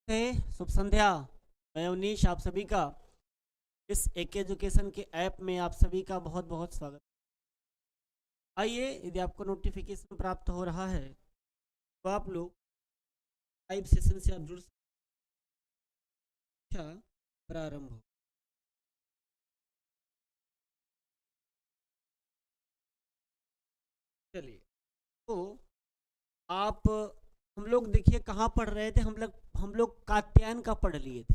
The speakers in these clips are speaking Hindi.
शुभ संध्या। मैं उनीश आप सभी का इस एक एजुकेशन के ऐप में आप सभी का बहुत बहुत स्वागत। आइए, यदि आपको नोटिफिकेशन प्राप्त हो रहा है तो आप लोग लाइव सेशन से आप जुड़ सकते हैं। प्रारंभ हो। चलिए, तो आप हम लोग देखिए कहाँ पढ़ रहे थे। हम लोग कात्यायन का पढ़ लिए थे,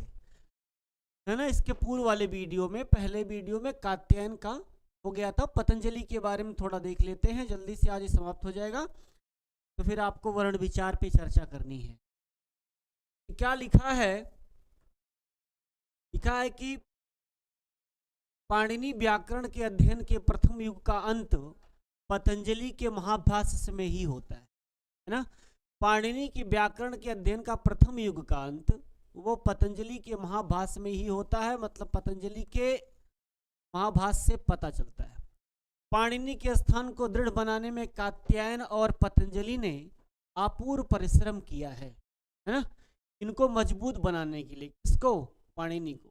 है ना। इसके पूर्व वाले वीडियो में, पहले वीडियो में कात्यायन का हो गया था। पतंजलि के बारे में थोड़ा देख लेते हैं, जल्दी से आज समाप्त हो जाएगा। तो फिर आपको वर्ण विचार पे चर्चा करनी है। क्या लिखा है? लिखा है कि पाणिनि व्याकरण के अध्ययन के प्रथम युग का अंत पतंजलि के महाभाष्य में ही होता है ना। पाणिनि के व्याकरण के अध्ययन का प्रथम युग का अंत वो पतंजलि के महाभाष्य में ही होता है। मतलब पतंजलि के महाभाष्य से पता चलता है। पाणिनि के स्थान को दृढ़ बनाने में कात्यायन और पतंजलि ने अपूर्व परिश्रम किया है ना, इनको मजबूत बनाने के लिए। किसको? पाणिनि को।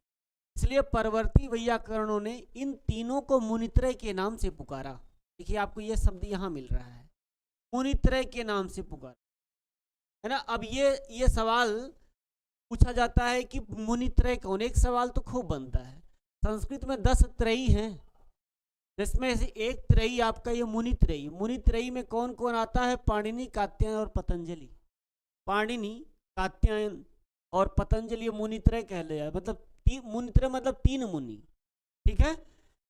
इसलिए परवर्ती वैयाकरणों ने इन तीनों को मुनित्रय के नाम से पुकारा। देखिए, आपको यह शब्द यहां मिल रहा है, मुनित्रय के नाम से पुकारा, है ना। अब ये सवाल पूछा जाता है कि मुनित्रय कौन? एक सवाल तो खूब बनता है। संस्कृत में 10 त्रयी हैं, जिसमें से एक त्रयी आपका ये मुनित्रयी। मुनित्रयी में कौन कौन आता है? पाणिनि, कात्यायन और पतंजलि। पाणिनि, कात्यायन और पतंजलि मुनित्रय कह लिया। मतलब मुनित्रय मतलब 3 मुनि, ठीक है,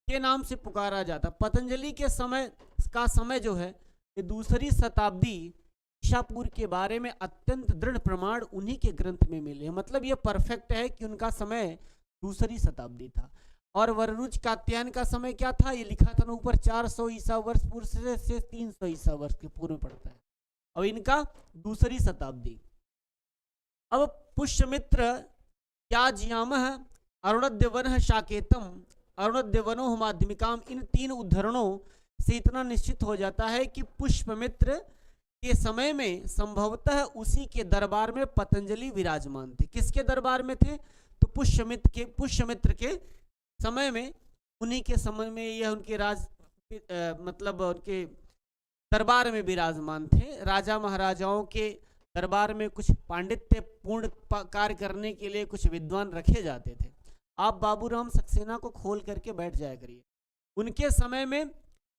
के नाम से पुकारा जाता। पतंजलि के समय जो है ये 2री शताब्दी ईसा पूर्व के बारे में अत्यंत दृढ़ प्रमाण उन्हीं के ग्रंथ में मिले। मतलब ये परफेक्ट है कि उनका समय 2री शताब्दी था। और वररुच कात्यायन का समय क्या था? ये लिखा था ना ऊपर, 400 ईसा वर्ष पूर्व से 300 ईसा वर्ष के पूर्व पड़ता है। और इनका 2री शताब्दी। अब पुष्यमित्र, याज्यामः, अरुणद्यवन शाकेतम, अरुणद्यवनो माध्यमिकाम, इन 3 उद्धरणों से इतना निश्चित हो जाता है कि पुष्यमित्र के समय में संभवतः उसी के दरबार में पतंजलि विराजमान थे। किसके दरबार में थे? तो पुष्यमित्र के समय में, उन्हीं के समय में यह उनके मतलब उनके दरबार में विराजमान थे। राजा महाराजाओं के दरबार में कुछ पांडित्य पूर्ण कार्य करने के लिए कुछ विद्वान रखे जाते थे। आप बाबूराम सक्सेना को खोल करके बैठ जाया करिए। उनके समय में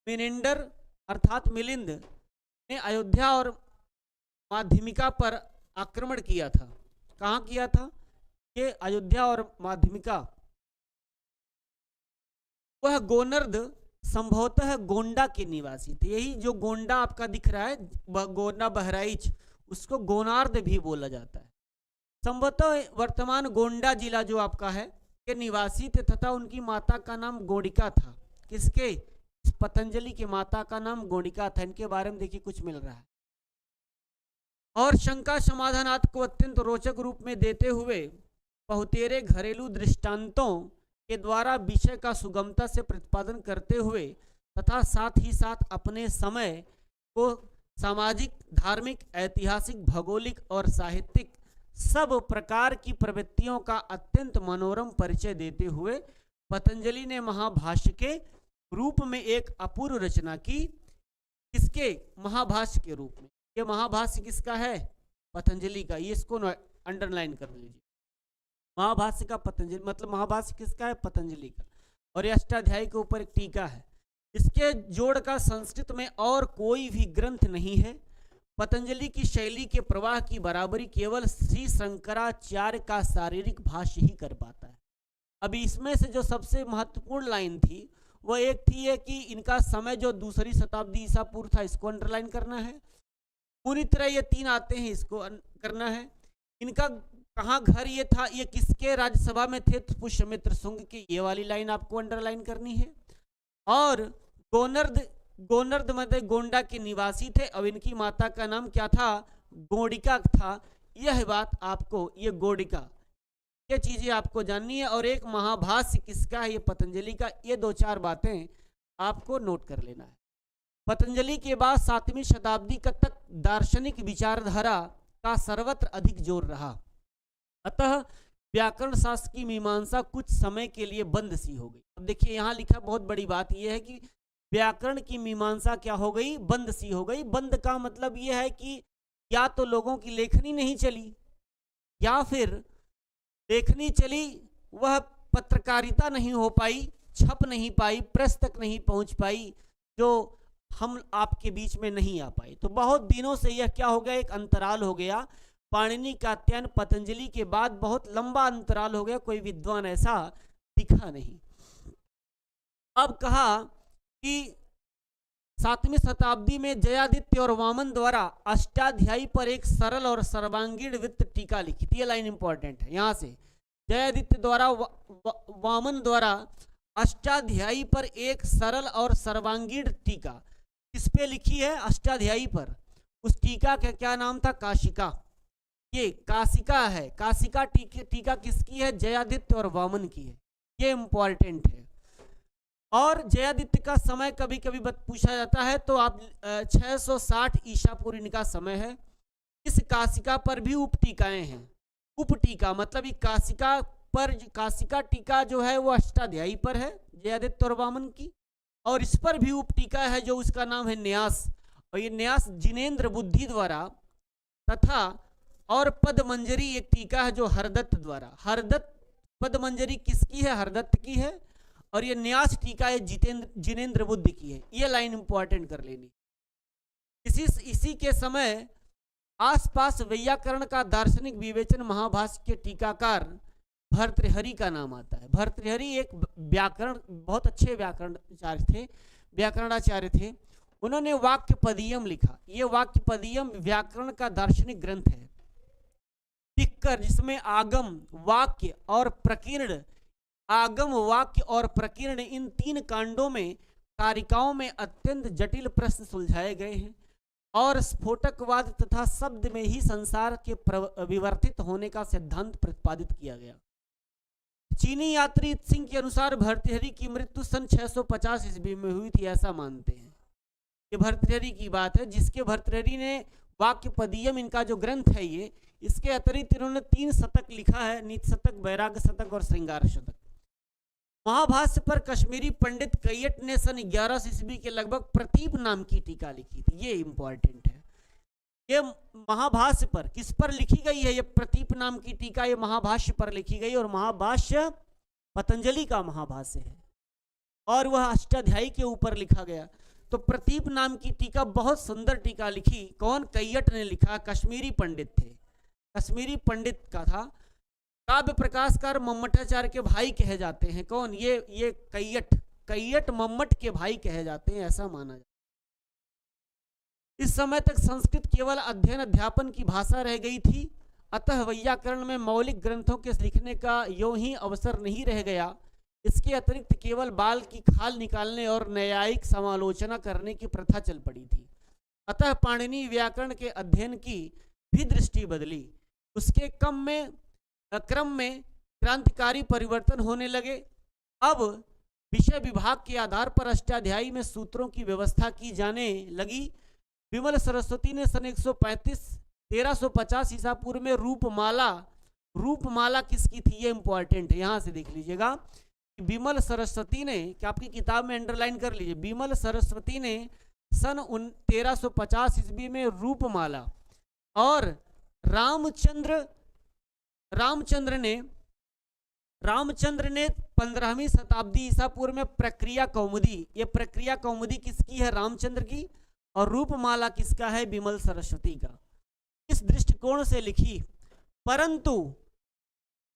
मिनिंडर अर्थात मिलिंद ने अयोध्या और माध्यमिका पर आक्रमण किया था। कहाँ किया था? ये अयोध्या और माध्यमिका। वह गोनर्द संभवतः गोंडा के निवासी थे। यही जो गोंडा आपका दिख रहा है, गोंडा बहराइच, उसको गोनार्द भी बोला जाता है। संभवतः वर्तमान गोंडा जिला जो आपका है के निवासी थे, तथा उनकी माता का नाम गोडिका था। किसके? पतंजलि की माता का नाम गोडिका था। इनके बारे में देखिए कुछ मिल रहा है। और शंका समाधानार्थ को अत्यंत रोचक रूप में देते हुए बहुतेरे घरेलू दृष्टांतों के द्वारा विषय का सुगमता से प्रतिपादन करते हुए तथा साथ ही साथ अपने समय को सामाजिक, धार्मिक, ऐतिहासिक, भौगोलिक और साहित्यिक सब प्रकार की प्रवृत्तियों का अत्यंत मनोरम परिचय देते हुए पतंजलि ने महाभाष्य के रूप में एक अपूर्व रचना की। किसके? महाभाष्य के रूप में। ये महाभाष्य किसका है? पतंजलि का। ये इसको अंडरलाइन कर लीजिए। महाभाष्य का पतंजलि, मतलब महाभाष्य किसका है? पतंजलि का। और ये अष्टाध्यायी के ऊपर एक टीका है। इसके जोड़ का संस्कृत में और कोई भी ग्रंथ नहीं है। पतंजलि की शैली के प्रवाह की बराबरी केवल श्री शंकराचार्य का शारीरिक भाष्य ही कर पाता है। अभी इसमें से जो सबसे महत्वपूर्ण लाइन थी वो एक थी है कि इनका समय जो 2री शताब्दी ईसा पूर्व था, इसको अंडरलाइन करना है। पूरी तरह ये 3 आते हैं, इसको करना है। इनका कहाँ घर ये था, ये किसके राज्यसभा में थे? तो पुष्यमित्र शुंग की। ये वाली लाइन आपको अंडरलाइन करनी है। और गोनर्द मतलब गोंडा के निवासी थे। अब इनकी माता का नाम क्या था? गोडिका था। यह बात आपको, ये गोडिका, ये चीजें आपको जाननी है। और एक महाभाष्य किसका है? ये पतंजलि का। ये 2-4 बातें आपको नोट कर लेना है। पतंजलि के बाद 7वीं शताब्दी तक दार्शनिक विचारधारा का सर्वत्र अधिक जोर रहा। अतः व्याकरण शास्त्र की मीमांसा कुछ समय के लिए बंद सी हो गई। अब देखिए यहाँ लिखा, बहुत बड़ी बात यह है कि व्याकरण की मीमांसा क्या हो गई, बंद सी हो गई। बंद का मतलब यह है कि या तो लोगों की लेखनी नहीं चली, या फिर लेखनी चली वह पत्रकारिता नहीं हो पाई, छप नहीं पाई, प्रेस तक नहीं पहुंच पाई, जो हम आपके बीच में नहीं आ पाए। तो बहुत दिनों से यह क्या हो गया, एक अंतराल हो गया। पाणिनि कात्यायन पतंजलि के बाद बहुत लंबा अंतराल हो गया, कोई विद्वान ऐसा दिखा नहीं। अब कहा कि 7वीं शताब्दी में जयादित्य और वामन द्वारा अष्टाध्यायी पर एक सरल और सर्वांगीण वृत्त टीका लिखी थी। ये लाइन इंपॉर्टेंट है। यहां से जयादित्य द्वारा वामन द्वारा अष्टाध्यायी पर एक सरल और सर्वांगीण टीका किस पे लिखी है, अष्टाध्यायी पर। उस टीका का क्या नाम था, काशिका। ये काशिका है। काशिका टीका किसकी है, जयादित्य और वामन की है। ये इंपॉर्टेंट है। और जयादित्य का समय कभी कभी पूछा जाता है, तो आप 660 ईसा पूर्व का समय है। इस काशिका पर भी उपटीकाएं हैं। उपटीका मतलब ये काशिका पर, काशिका टीका जो है वो अष्टाध्यायी पर है जयादित्य और वामन की, और इस पर भी उपटीका है जो उसका नाम है न्यास। और ये न्यास जिनेन्द्र बुद्धि द्वारा तथा और पदमंजरी एक टीका है जो हरदत्त द्वारा। हरदत्त पदमंजरी किसकी है, हरदत्त की है, और ये न्यास टीका है जिनेन्द्र बुद्धि की है। ये लाइन इंपॉर्टेंट कर लेनी। इसी के समय आसपास वैयाकरण का दार्शनिक विवेचन महाभाष्य के टीकाकार भर्तृहरि का नाम आता है। भर्तृहरि एक व्याकरण, बहुत अच्छे व्याकरणाचार्य थे। उन्होंने वाक्य पदीयम लिखा। ये वाक्य पदीयम व्याकरण का दार्शनिक ग्रंथ है लिखकर, जिसमें आगम, वाक्य और प्रकीर्ण, आगम, वाक्य और प्रकीर्ण, इन 3 कांडों में कारिकाओं में अत्यंत जटिल प्रश्न सुलझाए गए हैं, और स्फोटकवाद तथा शब्द में ही संसार के विवर्तित होने का सिद्धांत प्रतिपादित किया गया। चीनी यात्री सिंह के अनुसार भर्तृहरि की मृत्यु सन 650 ईस्वी में हुई थी, ऐसा मानते हैं। ये भर्तृहरि की बात है, जिसके भर्तृहरि ने वाक्य पदीयम, इनका जो ग्रंथ है ये, इसके अतिरिक्त इन्होंने 3 शतक लिखा है, नीति शतक, वैराग्य शतक और श्रृंगार शतक। महाभाष्य पर कश्मीरी पंडित कैयट ने सन 1100 ईस्वी के लगभग प्रतीप नाम की टीका लिखी थी। ये इंपॉर्टेंट है। ये महाभाष्य पर किस पर लिखी गई है, ये प्रतीप नाम की टीका ये महाभाष्य पर लिखी गई, और महाभाष्य पतंजलि का महाभाष्य है, और वह अष्टाध्यायी के ऊपर लिखा गया। तो प्रतीप नाम की टीका, बहुत सुंदर टीका लिखी। कौन, कैयट ने लिखा, कश्मीरी पंडित थे, कश्मीरी पंडित का था। काव्य प्रकाशकार मम्मटाचार्य के भाई कहे जाते हैं। कौन, ये कैयट मम्मट के भाई कहे जाते हैं, ऐसा माना जाता है। इस समय तक संस्कृत केवल अध्ययन अध्यापन की भाषा रह गई थी, अतः वैयाकरण में मौलिक ग्रंथों के लिखने का यों ही अवसर नहीं रह गया। इसके अतिरिक्त केवल बाल की खाल निकालने और न्यायिक समालोचना करने की प्रथा चल पड़ी थी। अतः पाणिनि व्याकरण के अध्ययन की भी दृष्टि बदली। उसके क्रम में क्रांतिकारी परिवर्तन होने लगे। अब विषय विभाग के आधार पर अष्टाध्यायी में सूत्रों की व्यवस्था की जाने लगी। विमल सरस्वती ने सन 1350 ईसा पूर्व में रूपमाला किसकी थी, ये इंपॉर्टेंट है, यहां से देख लीजिएगा। विमल सरस्वती ने, कि आपकी किताब में अंडरलाइन कर लीजिए, विमल सरस्वती ने सन 1350 ईस्वी में रूपमाला, और रामचंद्र ने 15वीं शताब्दी ईसा पूर्व में प्रक्रिया कौमुदी, ये प्रक्रिया कौमुदी किसकी है, रामचंद्र की, और रूपमाला किसका है, विमल सरस्वती का। इस दृष्टिकोण से लिखी, परंतु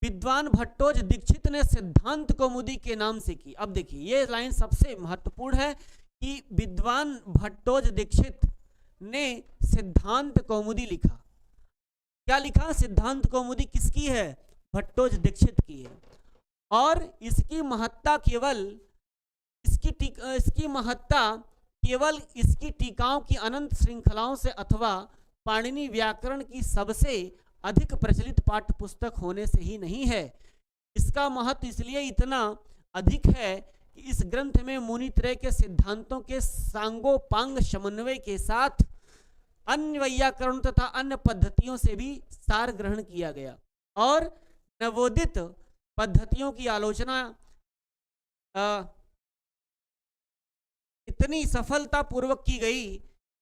विद्वान भट्टोज दीक्षित ने सिद्धांत कौमुदी के नाम से की। अब देखिए ये लाइन सबसे महत्वपूर्ण है कि विद्वान भट्टोज दीक्षित ने सिद्धांत कौमुदी लिखा। क्या लिखा, सिद्धांत कौमुदी किसकी है, भट्टोज दीक्षित की है, और इसकी महत्ता केवल इसकी टीकाओं की अनंत श्रृंखलाओं से अथवा पाणिनि व्याकरण की सबसे अधिक प्रचलित पाठ्य पुस्तक होने से ही नहीं है। इसका महत्व इसलिए इतना अधिक है कि इस ग्रंथ में मुनित्रय के सिद्धांतों के सांगोपांग समन्वय के साथ अन्य वैयाकरण तथा अन्य पद्धतियों से भी सार ग्रहण किया गया। और नवोदित पद्धतियों की आलोचना इतनी सफलता पूर्वक की गई,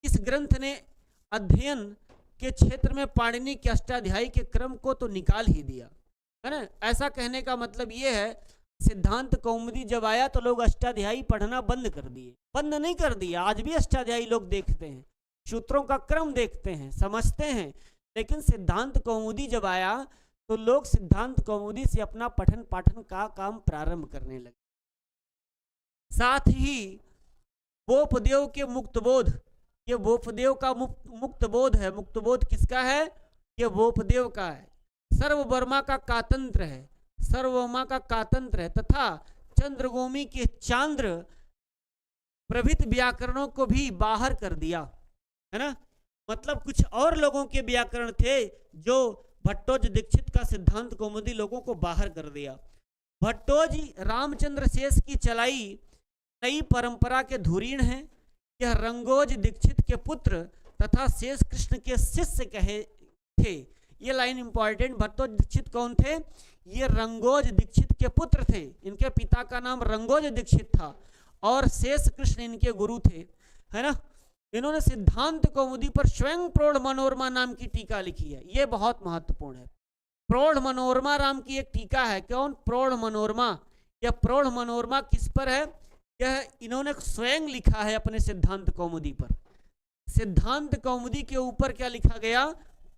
इस ग्रंथ ने अध्ययन के क्षेत्र में पाणिनि के अष्टाध्यायी के क्रम को तो निकाल ही दिया, है ना। ऐसा कहने का मतलब ये है, सिद्धांत कौमुदी जब आया तो लोग अष्टाध्यायी पढ़ना बंद कर दिए। बंद नहीं कर दिया, आज भी अष्टाध्यायी लोग देखते हैं, सूत्रों का क्रम देखते हैं, समझते हैं। लेकिन सिद्धांत कौमुदी जब आया तो लोग सिद्धांत कौमुदी से अपना पठन पाठन का काम प्रारंभ करने लगे। साथ ही बोपदेव के मुक्तबोध, ये बोपदेव का मुक्तबोध है। मुक्तबोध किसका है? ये बोपदेव का है। सर्ववर्मा का कातंत्र है, सर्ववर्मा का कातंत्र है, तथा चंद्रगोमी के चांद्र प्रभृत व्याकरणों को भी बाहर कर दिया, है ना। मतलब कुछ और लोगों के व्याकरण थे जो भट्टोज दीक्षित का सिद्धांत कौमुदी लोगों को बाहर कर दिया। भट्टोज रामचंद्र शेष की चलाई नई परंपरा के धुरीण हैं। यह रंगोज दीक्षित के पुत्र तथा शेष कृष्ण के शिष्य कहे थे। ये लाइन इंपॉर्टेंट। भट्टोज दीक्षित कौन थे? ये रंगोज दीक्षित के पुत्र थे। इनके पिता का नाम रंगोज दीक्षित था और शेष कृष्ण इनके गुरु थे, है ना। इन्होंने सिद्धांत कौमुदी पर स्वयं प्रौढ़ मनोरमा नाम की टीका लिखी है। ये बहुत महत्वपूर्ण है। प्रौढ़ मनोरमा नाम की एक टीका है। कौन? प्रौढ़ मनोरमा। यह प्रौढ़ मनोरमा किस पर है? यह इन्होंने स्वयं लिखा है अपने सिद्धांत कौमुदी पर। सिद्धांत कौमुदी के ऊपर क्या लिखा गया?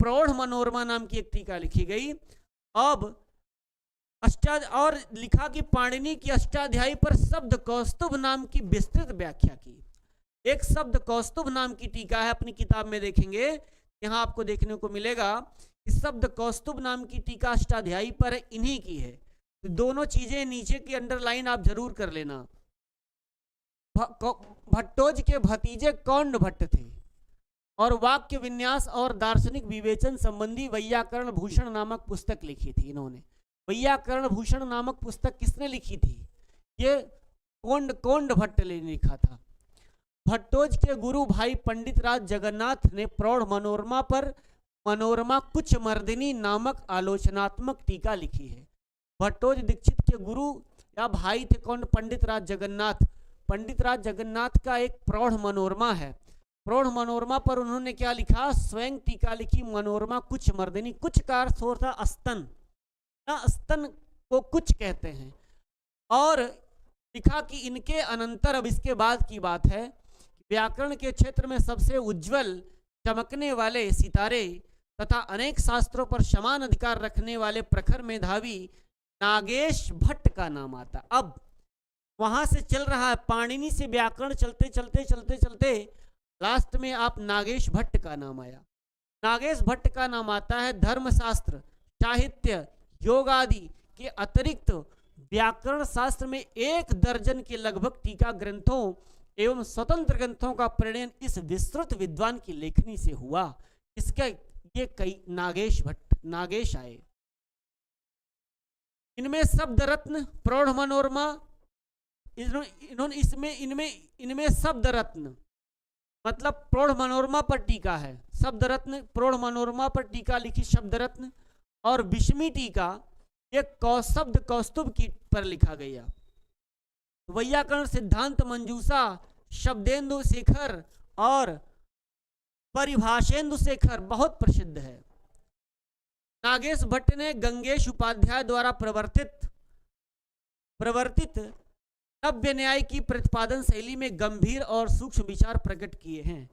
प्रौढ़ मनोरमा नाम की एक टीका लिखी गई। अब और लिखा कि पाणिनि की अष्टाध्यायी पर शब्द कौस्तुभ नाम की विस्तृत व्याख्या की। एक शब्द कौस्तुभ नाम की टीका है, अपनी किताब में देखेंगे, यहां आपको देखने को मिलेगा। इस शब्द कौस्तुभ नाम की टीका अष्टाध्यायी पर इन्हीं की है। तो दोनों चीजें नीचे की अंडरलाइन आप जरूर कर लेना। भट्टोज के भतीजे कौंड भट्ट थे और वाक्य विन्यास और दार्शनिक विवेचन संबंधी वैयाकरण भूषण नामक पुस्तक लिखी थी इन्होंने। वैयाकरण भूषण नामक पुस्तक किसने लिखी थी? ये कौंड भट्ट ने लिखा था। भट्टोज के गुरु भाई पंडित राज जगन्नाथ ने प्रौढ़ मनोरमा पर मनोरमा कुछ मर्दिनी नामक आलोचनात्मक टीका लिखी है। भट्टोज दीक्षित के गुरु या भाई थे कौन? पंडित राज जगन्नाथ। पंडित राज जगन्नाथ का एक प्रौढ़ मनोरमा है। प्रौढ़ मनोरमा पर उन्होंने क्या लिखा? स्वयं टीका लिखी, मनोरमा कुछ मर्दिनी। कुछ का अर्थ होता है स्तन, ना, स्तन को कुछ कहते हैं। और लिखा कि इनके अनंतर, अब इसके बाद की बात है, व्याकरण के क्षेत्र में सबसे उज्जवल चमकने वाले सितारे तथा अनेक शास्त्रों पर समान अधिकार रखने वाले प्रखर मेधावी नागेश भट्ट का नाम आता। अब वहां से चल रहा है पाणिनि से व्याकरण, चलते चलते चलते चलते लास्ट में आप नागेश भट्ट का नाम आया। नागेश भट्ट का नाम आता है। धर्मशास्त्र, साहित्य, योग आदि के अतिरिक्त व्याकरण शास्त्र में 1 दर्जन के लगभग टीका ग्रंथों एवं स्वतंत्र ग्रंथों का प्रणयन इस विस्तृत विद्वान की लेखनी से हुआ। इसका ये कई नागेश आए। इनमें शब्द रत्न, प्रौढ़ मनोरमा, इनमें शब्द रत्न मतलब प्रौढ़ मनोरमा पर टीका है। शब्द रत्न, प्रौढ़ मनोरमा पर टीका लिखी शब्द रत्न, और विषमी टीका एक शब्द कौस्तुभ की पर लिखा गया। वैयाकरण सिद्धांत मंजूषा शब्देंदु शेखर और परिभाषेंदु शेखर बहुत प्रसिद्ध है। नागेश भट्ट ने गंगेश उपाध्याय द्वारा प्रवर्तित नव्य न्याय की प्रतिपादन शैली में गंभीर और सूक्ष्म विचार प्रकट किए हैं।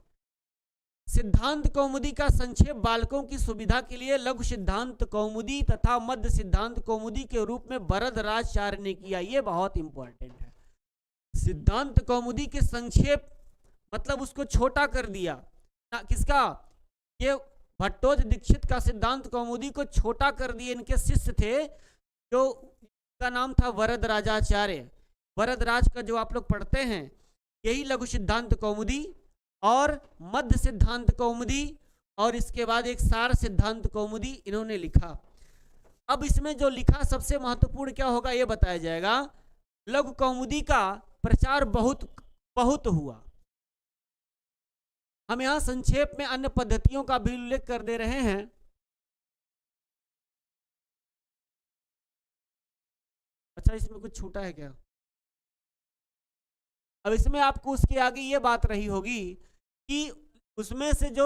सिद्धांत कौमुदी का संक्षेप बालकों की सुविधा के लिए लघु सिद्धांत कौमुदी तथा मध्य सिद्धांत कौमुदी के रूप में वरदराजाचार्य ने किया। ये बहुत इंपॉर्टेंट है। सिद्धांत कौमुदी के संक्षेप मतलब उसको छोटा कर दिया। किसका? ये भट्टोज दीक्षित का सिद्धांत कौमुदी को छोटा कर दिए। इनके शिष्य थे जो का नाम था वरदराजाचार्य। वरदराज का जो आप लोग पढ़ते हैं यही लघु सिद्धांत कौमुदी और मध्य सिद्धांत कौमुदी और इसके बाद एक सार सिद्धांत कौमुदी इन्होंने लिखा। अब इसमें जो लिखा सबसे महत्वपूर्ण क्या होगा ये बताया जाएगा। लघु कौमुदी का प्रचार बहुत हुआ। हम यहां संक्षेप में अन्य पद्धतियों का भी उल्लेख कर दे रहे हैं। सर इसमें कुछ छूटा है क्या? अब इसमें आपको उसके आगे ये बात रही होगी कि उसमें से जो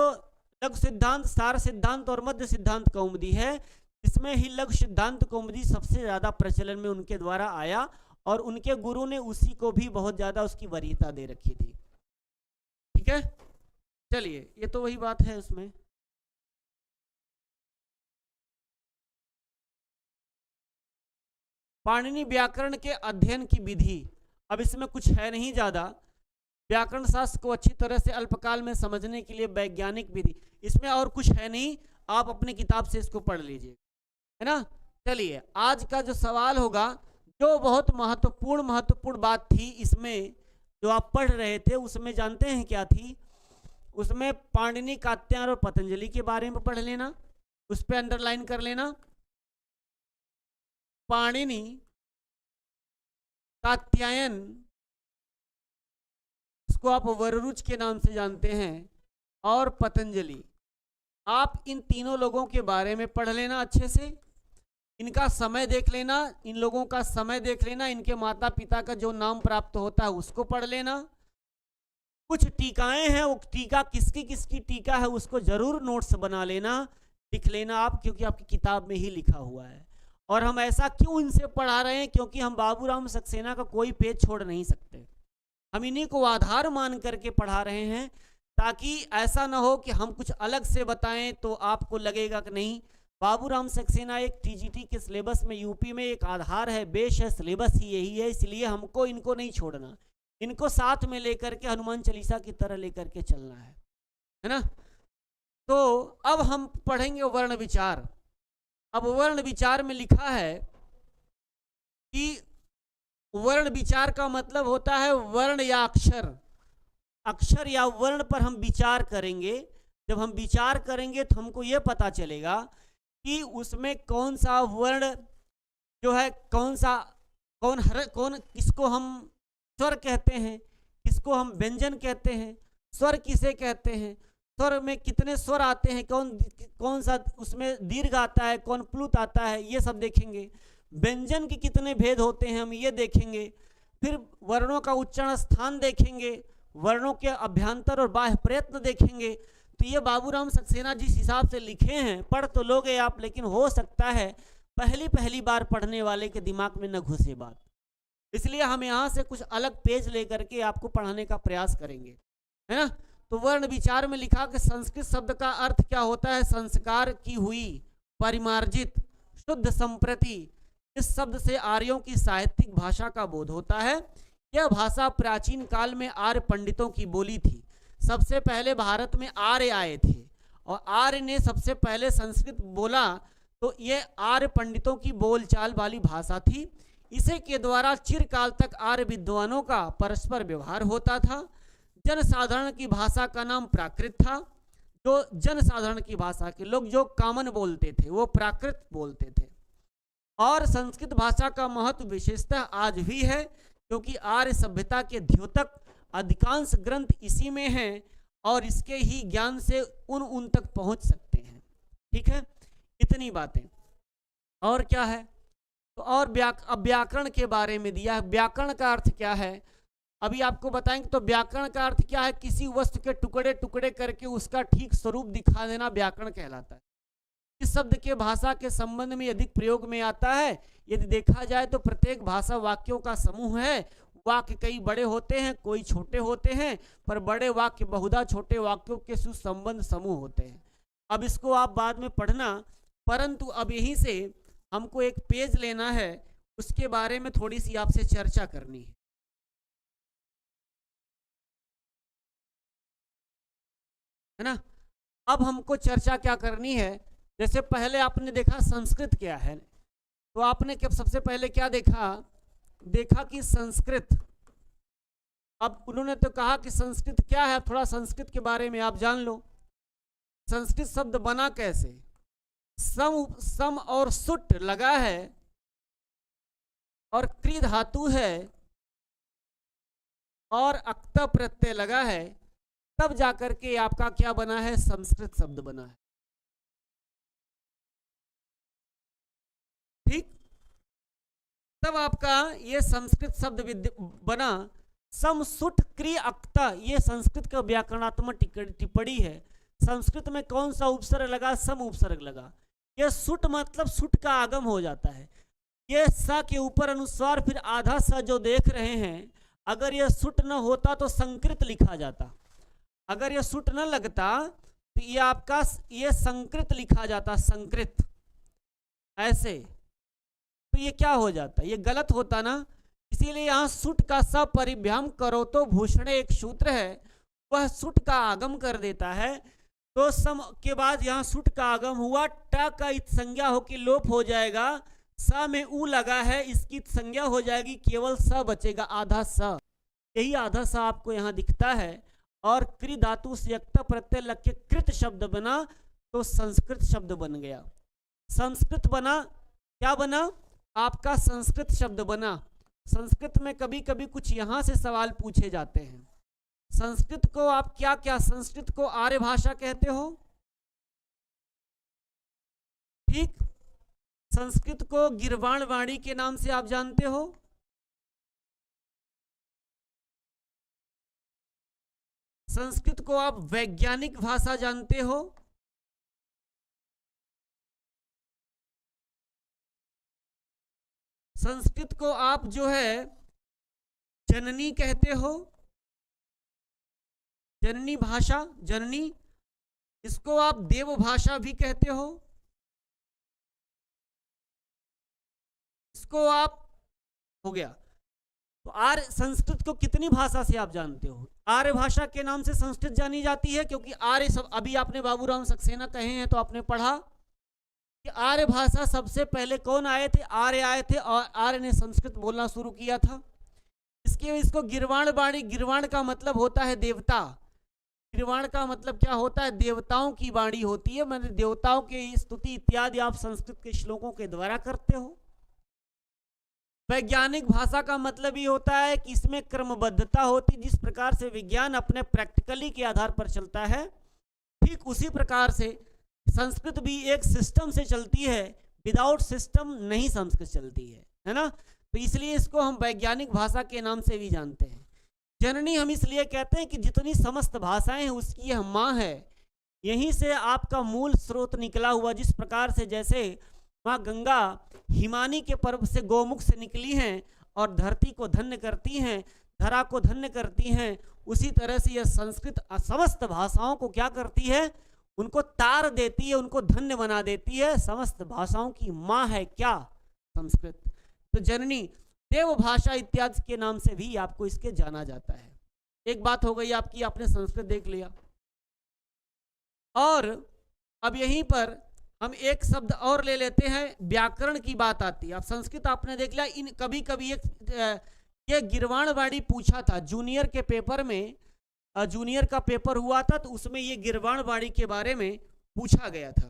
लघु सिद्धांत, सार सिद्धांत और मध्य सिद्धांत कौमुदी है, इसमें ही लघु सिद्धांत कौमुदी सबसे ज्यादा प्रचलन में उनके द्वारा आया और उनके गुरु ने उसी को भी बहुत ज्यादा उसकी वरीयता दे रखी थी। ठीक है, चलिए ये तो वही बात है उसमें। पाणिनि व्याकरण के अध्ययन की विधि, अब इसमें कुछ है नहीं ज्यादा, व्याकरण शास्त्र को अच्छी तरह से अल्पकाल में समझने के लिए वैज्ञानिक विधि, इसमें और कुछ है नहीं, आप अपनी किताब से इसको पढ़ लीजिए, है ना। चलिए आज का जो सवाल होगा, जो बहुत महत्वपूर्ण बात थी इसमें जो आप पढ़ रहे थे, उसमें जानते हैं क्या थी? उसमें पाणिनि, कात्यायन और पतंजलि के बारे में पढ़ लेना, उस पर अंडरलाइन कर लेना। पाणिनि, कात्यायन, इसको आप वररुच के नाम से जानते हैं, और पतंजलि, आप इन तीनों लोगों के बारे में पढ़ लेना अच्छे से, इनका समय देख लेना, इन लोगों का समय देख लेना, इनके माता पिता का जो नाम प्राप्त होता है उसको पढ़ लेना। कुछ टीकाएं हैं, वो टीका किसकी किसकी टीका है उसको जरूर नोट्स बना लेना, लिख लेना आप, क्योंकि आपकी किताब में ही लिखा हुआ है। और हम ऐसा क्यों इनसे पढ़ा रहे हैं? क्योंकि हम बाबूराम सक्सेना का कोई पेज छोड़ नहीं सकते, हम इन्हीं को आधार मान करके पढ़ा रहे हैं, ताकि ऐसा ना हो कि हम कुछ अलग से बताएं तो आपको लगेगा कि नहीं, बाबूराम सक्सेना एक टीजीटी के सिलेबस में, यूपी में एक आधार है, बेस है, सिलेबस ही यही है, इसलिए हमको इनको नहीं छोड़ना, इनको साथ में लेकर के हनुमान चालीसा की तरह लेकर के चलना है ना। तो अब हम पढ़ेंगे वर्ण विचार। अब वर्ण विचार में लिखा है कि वर्ण विचार का मतलब होता है वर्ण या अक्षर, अक्षर या वर्ण पर हम विचार करेंगे। जब हम विचार करेंगे तो हमको ये पता चलेगा कि उसमें कौन सा वर्ण जो है, कौन किसको हम स्वर कहते हैं, किसको हम व्यंजन कहते हैं, स्वर किसे कहते हैं, स्वर में कितने स्वर आते हैं, कौन सा उसमें दीर्घ आता है, कौन प्लुत आता है, ये सब देखेंगे। व्यंजन के कितने भेद होते हैं हम ये देखेंगे। फिर वर्णों का उच्चारण स्थान देखेंगे, वर्णों के अभ्यंतर और बाह्य प्रयत्न देखेंगे। तो ये बाबूराम सक्सेना जिस हिसाब से लिखे हैं, पढ़ तो लोगे आप, लेकिन हो सकता है पहली बार पढ़ने वाले के दिमाग में न घुसे बात, इसलिए हम यहाँ से कुछ अलग पेज लेकर के आपको पढ़ाने का प्रयास करेंगे, है ना। तो वर्ण विचार में लिखा कि संस्कृत शब्द का अर्थ क्या होता है? संस्कार की हुई, परिमार्जित, शुद्ध संप्रति। इस शब्द से आर्यों की साहित्यिक भाषा का बोध होता है। यह भाषा प्राचीन काल में आर्य पंडितों की बोली थी। सबसे पहले भारत में आर्य आए थे और आर्य ने सबसे पहले संस्कृत बोला, तो ये आर्य पंडितों की बोलचाल वाली भाषा थी। इसे के द्वारा चिरकाल तक आर्य विद्वानों का परस्पर व्यवहार होता था। जनसाधारण की भाषा का नाम प्राकृत था। जो जनसाधारण की भाषा के लोग जो कॉमन बोलते थे वो प्राकृत बोलते थे। और संस्कृत भाषा का महत्व विशेषतः आज भी है, क्योंकि आर्य सभ्यता के द्योतक अधिकांश ग्रंथ इसी में हैं और इसके ही ज्ञान से उन तक पहुंच सकते हैं। ठीक है, इतनी बातें। और क्या है? तो और व्याकरण के बारे में दिया है। व्याकरण का अर्थ क्या है अभी आपको बताएंगे। तो व्याकरण का अर्थ क्या है? किसी वस्तु के टुकड़े टुकड़े करके उसका ठीक स्वरूप दिखा देना व्याकरण कहलाता है। इस शब्द के भाषा के संबंध में अधिक प्रयोग में आता है। यदि देखा जाए तो प्रत्येक भाषा वाक्यों का समूह है। वाक्य कई बड़े होते हैं, कोई छोटे होते हैं, पर बड़े वाक्य बहुधा छोटे वाक्यों के सुसंबंध समूह होते हैं। अब इसको आप बाद में पढ़ना, परंतु अब यहीं से हमको एक पेज लेना है, उसके बारे में थोड़ी सी आपसे चर्चा करनी है ना। अब हमको चर्चा क्या करनी है? जैसे पहले आपने देखा संस्कृत क्या है, तो आपने सबसे पहले क्या देखा कि संस्कृत। अब उन्होंने तो कहा कि संस्कृत क्या है, थोड़ा संस्कृत के बारे में आप जान लो। संस्कृत शब्द बना कैसे? सम और सुट लगा है और क्री धातु है और अक्त प्रत्यय लगा है, तब जाकर के आपका क्या बना है? संस्कृत शब्द बना है। ठीक, तब आपका ये संस्कृत शब्द बना। समसुट क्रिय अक्ता, ये संस्कृत का व्याकरणात्मक टिप्पणी है। संस्कृत में कौन सा उपसर्ग लगा? सम उपसर्ग लगा। यह सुट मतलब सुट का आगम हो जाता है। ये स के ऊपर अनुस्वार फिर आधा स जो देख रहे हैं, अगर यह सुट न होता तो संकृत लिखा जाता। अगर यह सुट न लगता तो ये आपका ये संकृत लिखा जाता, संकृत ऐसे। तो ये क्या हो जाता? ये गलत होता ना। इसीलिए यहाँ सुट का सपरिभ्याम करो तो भूषण एक सूत्र है, वह सुट का आगम कर देता है। तो सम के बाद यहाँ सुट का आगम हुआ, ट का इत संज्ञा होकर लोप हो जाएगा। स में उ लगा है, इसकी संज्ञा हो जाएगी, केवल स बचेगा, आधा स। यही आधा स आपको यहाँ दिखता है। और कृ धातु से यक्त प्रत्यय लग के कृत शब्द बना तो संस्कृत शब्द बन गया। संस्कृत बना, क्या बना? आपका संस्कृत शब्द बना। संस्कृत में कभी कभी कुछ यहां से सवाल पूछे जाते हैं। संस्कृत को आप क्या क्या, संस्कृत को आर्य भाषा कहते हो, ठीक। संस्कृत को गिरवाण वाणी के नाम से आप जानते हो। संस्कृत को आप वैज्ञानिक भाषा जानते हो। संस्कृत को आप जो है जननी कहते हो, जननी भाषा, जननी। इसको आप देव भाषा भी कहते हो। इसको आप, हो गया। तो आर्य संस्कृत को कितनी भाषा से आप जानते हो? आर्य भाषा के नाम से संस्कृत जानी जाती है, क्योंकि आर्य सब, अभी आपने बाबूराम सक्सेना कहे हैं तो आपने पढ़ा कि आर्य भाषा सबसे पहले कौन आए थे? आर्य आए थे, और आर्य ने संस्कृत बोलना शुरू किया था। इसको गिरवाण वाणी, गिरवाण का मतलब होता है देवता। गिरवाण का मतलब क्या होता है? देवताओं की वाणी होती है, मतलब देवताओं की स्तुति इत्यादि आप संस्कृत के श्लोकों के द्वारा करते हो। वैज्ञानिक भाषा का मतलब ये होता है कि इसमें क्रमबद्धता होती, जिस प्रकार से विज्ञान अपने प्रैक्टिकली के आधार पर चलता है, ठीक उसी प्रकार से संस्कृत भी एक सिस्टम से चलती है। विदाउट सिस्टम नहीं संस्कृत चलती है ना। तो इसलिए इसको हम वैज्ञानिक भाषा के नाम से भी जानते हैं। जननी हम इसलिए कहते हैं कि जितनी समस्त भाषाएं हैं उसकी यह माँ है। यहीं से आपका मूल स्रोत निकला हुआ, जिस प्रकार से जैसे माँ गंगा हिमानी के पर्व से गौमुख से निकली हैं और धरती को धन्य करती हैं, धरा को धन्य करती हैं, उसी तरह से यह संस्कृत समस्त भाषाओं को क्या करती है? उनको तार देती है, उनको धन्य बना देती है। समस्त भाषाओं की माँ है क्या? संस्कृत। तो जननी, देव भाषा इत्यादि के नाम से भी आपको इसके जाना जाता है। एक बात हो गई आपकी, आपने संस्कृत देख लिया। और अब यहीं पर हम एक शब्द और ले लेते हैं, व्याकरण की बात आती है। अब संस्कृत आपने देख लिया। इन कभी कभी ये गिरवाण वाणी पूछा था जूनियर के पेपर में, जूनियर का पेपर हुआ था तो उसमें ये गिरवाण वाणी के बारे में पूछा गया था।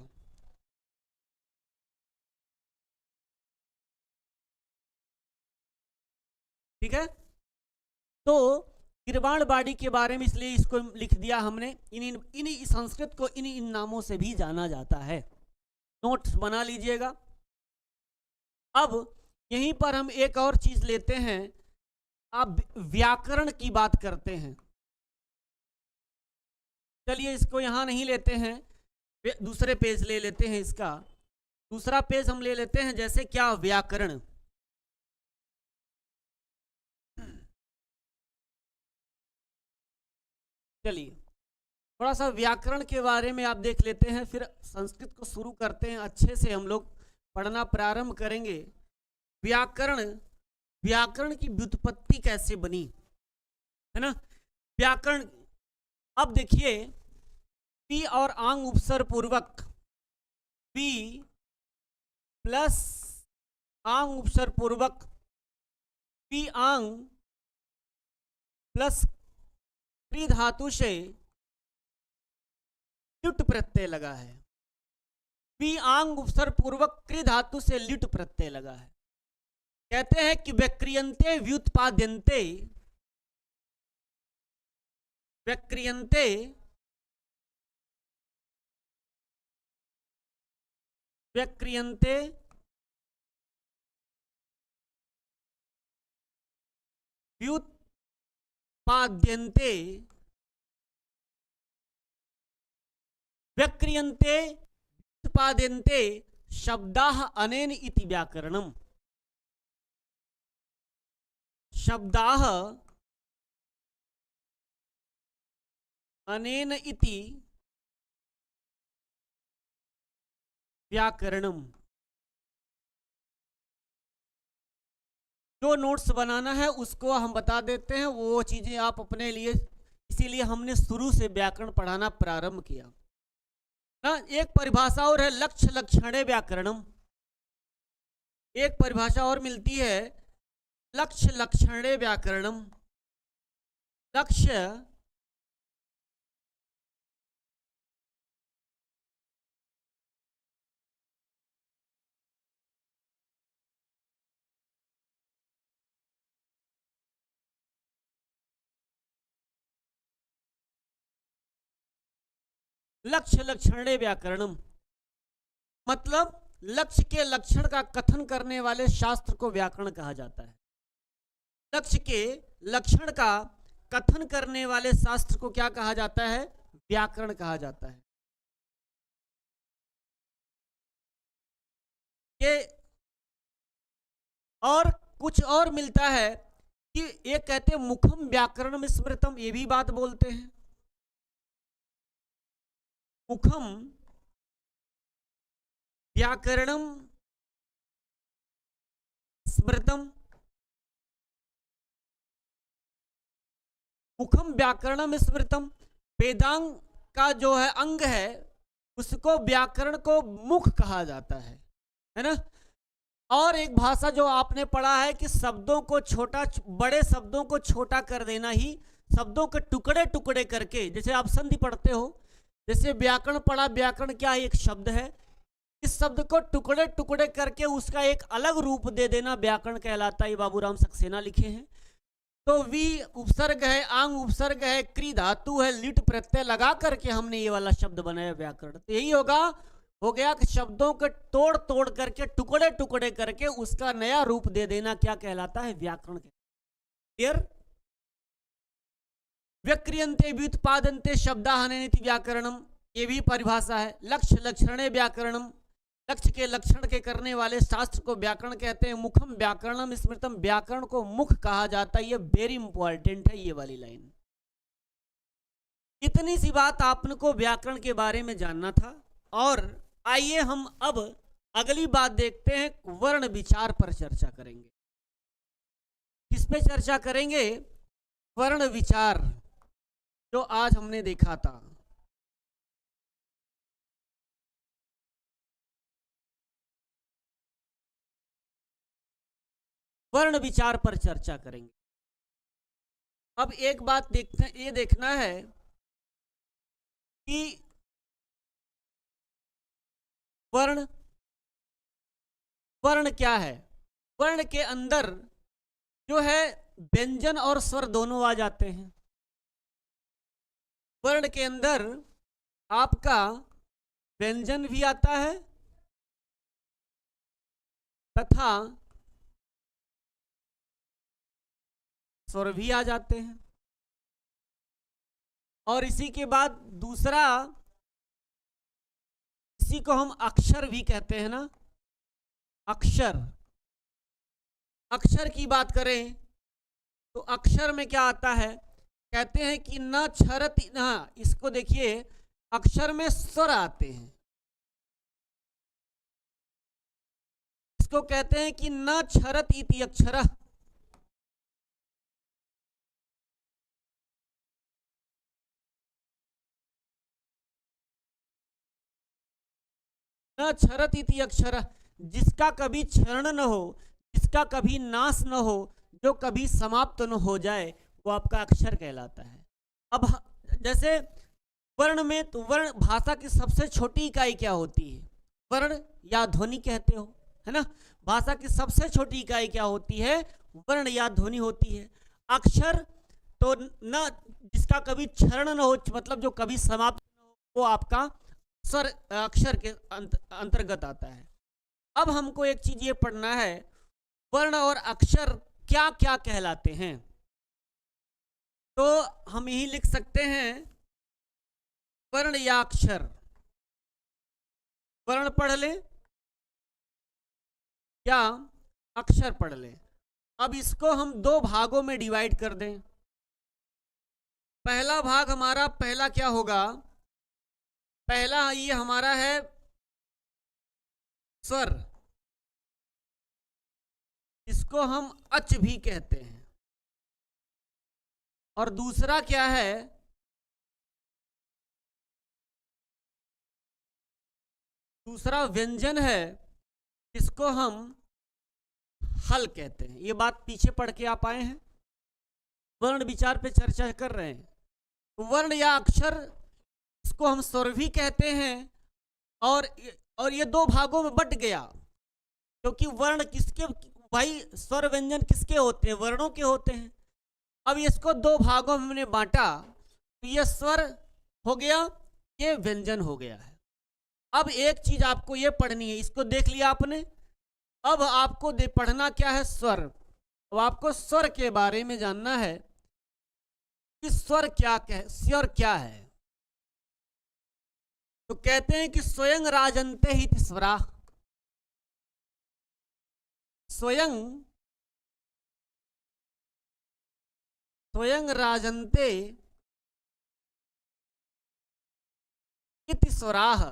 ठीक है, तो गिरवाण वाणी के बारे में इसलिए इसको लिख दिया हमने। इन संस्कृत को इन नामों से भी जाना जाता है। नोट्स बना लीजिएगा। अब यहीं पर हम एक और चीज लेते हैं। अब व्याकरण की बात करते हैं। चलिए इसको यहां नहीं लेते हैं, दूसरे पेज ले लेते हैं। इसका दूसरा पेज हम ले लेते हैं। जैसे क्या? व्याकरण। चलिए थोड़ा सा व्याकरण के बारे में आप देख लेते हैं, फिर संस्कृत को शुरू करते हैं। अच्छे से हम लोग पढ़ना प्रारंभ करेंगे। व्याकरण, व्याकरण की व्युत्पत्ति कैसे बनी, है ना? व्याकरण, अब देखिए, पी और आंग उपसर्ग पूर्वक, पी प्लस आंग उपसर्ग पूर्वक, पी आंग प्लस क्री धातु से ल्युट प्रत्यय लगा है। पी आंग उपसर्ग पूर्वक क्री धातु से ल्युट प्रत्यय लगा है। कहते हैं कि व्यक्रियन्ते व्युत्पाद्यन्ते, व्यक्रियन्ते व्यक्रियन्ते व्युत्पाद्यन्ते व्यक्रियन्ते व्युत्पाद्यन्ते शब्दाः अनेन इति व्याकरणम्। शब्दाः अनेन इति व्याकरणम्। जो नोट्स बनाना है उसको हम बता देते हैं, वो चीजें आप अपने लिए, इसीलिए हमने शुरू से व्याकरण पढ़ाना प्रारंभ किया ना। एक परिभाषा और है लक्ष्य लक्षणे व्याकरणम। एक परिभाषा और मिलती है लक्ष्य लक्षणे व्याकरणम। लक्ष्य लक्ष्य लक्षणे व्याकरणम मतलब लक्ष्य के लक्षण का कथन करने वाले शास्त्र को व्याकरण कहा जाता है। लक्ष्य के लक्षण का कथन करने वाले शास्त्र को क्या कहा जाता है? व्याकरण कहा जाता है। ये और कुछ और मिलता है कि ये कहते हैं मुखम व्याकरण स्मृतम, ये भी बात बोलते हैं। मुखम व्याकरणम स्मृतम। मुखम व्याकरणम स्मृतम, वेदांग का जो है अंग है उसको व्याकरण को मुख कहा जाता है ना। और एक भाषा जो आपने पढ़ा है कि शब्दों को छोटा, बड़े शब्दों को छोटा कर देना ही, शब्दों के टुकड़े टुकड़े करके, जैसे आप संधि पढ़ते हो, जैसे व्याकरण पढ़ा, व्याकरण क्या है? एक शब्द है, इस शब्द को टुकड़े टुकड़े करके उसका एक अलग रूप दे देना व्याकरण कहलाता है। ये बाबूराम सक्सेना लिखे हैं। तो वी उपसर्ग है, आंग उपसर्ग है, क्री धातु है, लिट प्रत्यय लगा करके हमने ये वाला शब्द बनाया व्याकरण। तो यही हो गया कि शब्दों के तोड़ तोड़ करके, टुकड़े टुकड़े करके उसका नया रूप दे देना क्या कहलाता है? व्याकरण। क्लियर? व्यक्रियन्ते व्युत्पादन्ते शब्दाः अनेन इति व्याकरणम, ये भी परिभाषा है। लक्ष्य लक्षणे व्याकरणम, लक्ष्य के लक्षण के करने वाले शास्त्र को व्याकरण कहते हैं। मुखम व्याकरणम स्मृतम, व्याकरण को मुख कहा जाता है। ये वेरी इंपॉर्टेंट है ये वाली लाइन। इतनी सी बात आपको व्याकरण के बारे में जानना था। और आइए हम अब अगली बात देखते हैं, वर्ण विचार पर चर्चा करेंगे। किस पे चर्चा करेंगे? वर्ण विचार, जो आज हमने देखा था। वर्ण विचार पर चर्चा करेंगे। अब एक बात देखते, ये देखना है कि वर्ण, वर्ण क्या है? वर्ण के अंदर जो है व्यंजन और स्वर दोनों आ जाते हैं। वर्ण के अंदर आपका व्यंजन भी आता है तथा स्वर भी आ जाते हैं। और इसी के बाद दूसरा, इसी को हम अक्षर भी कहते हैं ना। अक्षर, अक्षर की बात करें तो अक्षर में क्या आता है? कहते हैं कि न क्षरत, हाँ इसको देखिए, अक्षर में स्वर आते हैं। इसको कहते हैं कि न क्षरत इति अक्षरः, न क्षरत इति अक्षरः, जिसका कभी क्षरण न हो, जिसका कभी नाश न हो, जो कभी समाप्त न हो जाए, वो आपका अक्षर कहलाता है। अब जैसे वर्ण में, तो वर्ण भाषा की सबसे छोटी इकाई क्या होती है? वर्ण या ध्वनि कहते हो, है ना। भाषा की सबसे छोटी इकाई क्या होती है? वर्ण या ध्वनि होती है। अक्षर तो न, जिसका कभी क्षरण न हो, मतलब जो कभी समाप्त न हो, वो आपका स्वर अक्षर के अंतर्गत आता है। अब हमको एक चीज ये पढ़ना है, वर्ण और अक्षर क्या क्या कहलाते हैं। तो हम यही लिख सकते हैं वर्ण या अक्षर। वर्ण पढ़ ले या अक्षर पढ़ ले। अब इसको हम दो भागों में डिवाइड कर दें। पहला भाग हमारा पहला क्या होगा? पहला ये हमारा है स्वर, इसको हम अच भी कहते हैं। और दूसरा क्या है? दूसरा व्यंजन है, इसको हम हल कहते हैं। ये बात पीछे पढ़ के आप आए हैं, वर्ण विचार पे चर्चा कर रहे हैं। वर्ण या अक्षर, इसको हम स्वर भी कहते हैं। और ये दो भागों में बट गया, क्योंकि वर्ण किसके, भाई स्वर व्यंजन किसके होते हैं? वर्णों के होते हैं। अब इसको दो भागों में हमने बांटा, तो ये स्वर हो गया, ये व्यंजन हो गया है। अब एक चीज आपको ये पढ़नी है, इसको देख लिया आपने। अब आपको पढ़ना क्या है? स्वर। अब आपको स्वर के बारे में जानना है कि स्वर क्या है। तो कहते हैं कि स्वयं राजन्ते ही स्वरा। स्वयं राजन्ते इति स्वराः।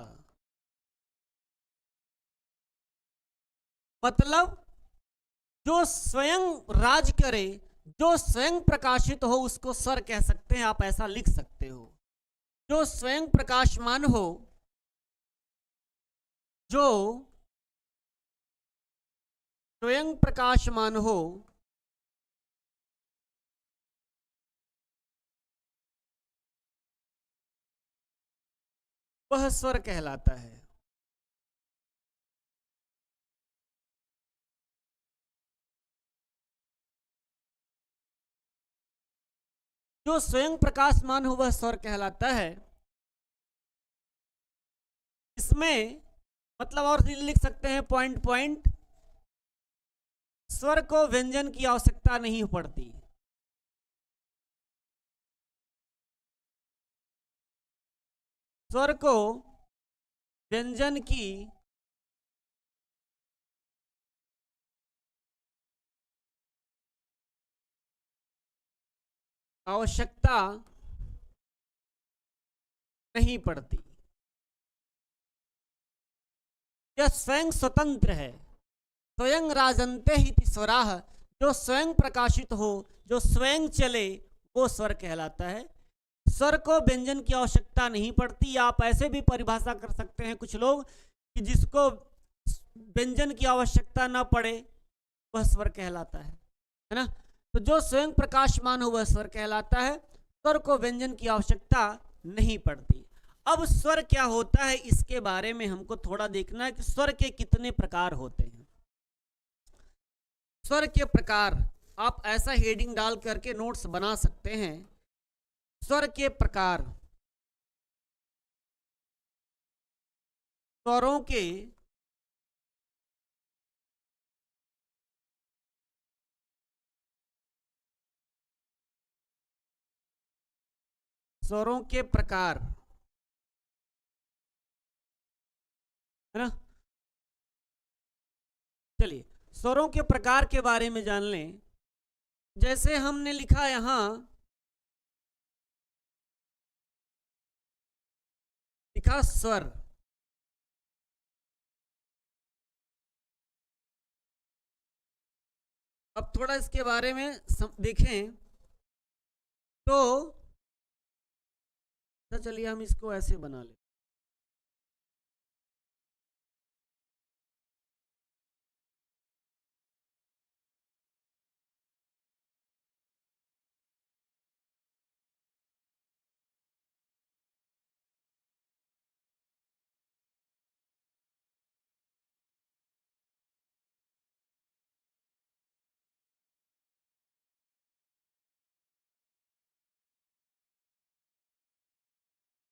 मतलब जो स्वयं राज करे, जो स्वयं प्रकाशित हो, उसको स्वर कह सकते हैं। आप ऐसा लिख सकते हो। जो स्वयं प्रकाशमान हो, जो स्वयं प्रकाशमान हो, वह स्वर कहलाता है। जो स्वयं प्रकाशमान हो वह स्वर कहलाता है। इसमें मतलब और लिख सकते हैं पॉइंट पॉइंट, स्वर को व्यंजन की आवश्यकता नहीं पड़ती। स्वर को व्यंजन की आवश्यकता नहीं पड़ती। यह स्वयं स्वतंत्र है। स्वयं राजन्ते ही स्वराः। जो स्वयं प्रकाशित हो, जो स्वयं चले, वो स्वर कहलाता है। स्वर को व्यंजन की आवश्यकता नहीं पड़ती। आप ऐसे भी परिभाषा कर सकते हैं कुछ लोग कि जिसको व्यंजन की आवश्यकता ना पड़े वह स्वर कहलाता है ना। तो जो स्वयं प्रकाशमान हो वह स्वर कहलाता है। स्वर को व्यंजन की आवश्यकता नहीं पड़ती। अब स्वर क्या होता है, इसके बारे में हमको थोड़ा देखना है कि स्वर के कितने प्रकार होते हैं। स्वर के प्रकार आप ऐसा हेडिंग डाल करके नोट्स बना सकते हैं। स्वर के प्रकार, स्वरों के प्रकार, है ना। चलिए स्वरों के प्रकार के बारे में जान लें। जैसे हमने लिखा यहां, लिखा स्वर। अब थोड़ा इसके बारे में देखें तो चलिए हम इसको ऐसे बना लें।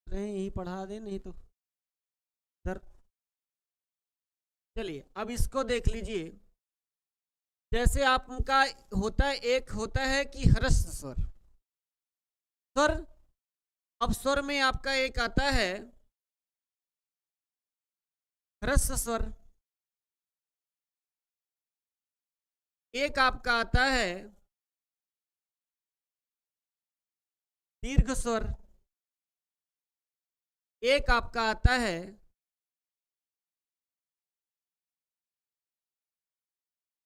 यही पढ़ा दे नहीं तो सर। चलिए अब इसको देख लीजिए। जैसे आपका होता है, एक होता है कि ह्रस्व स्वर, स्वर, अब स्वर में आपका एक आता है ह्रस्व स्वर, एक आपका आता है दीर्घ स्वर, एक आपका आता है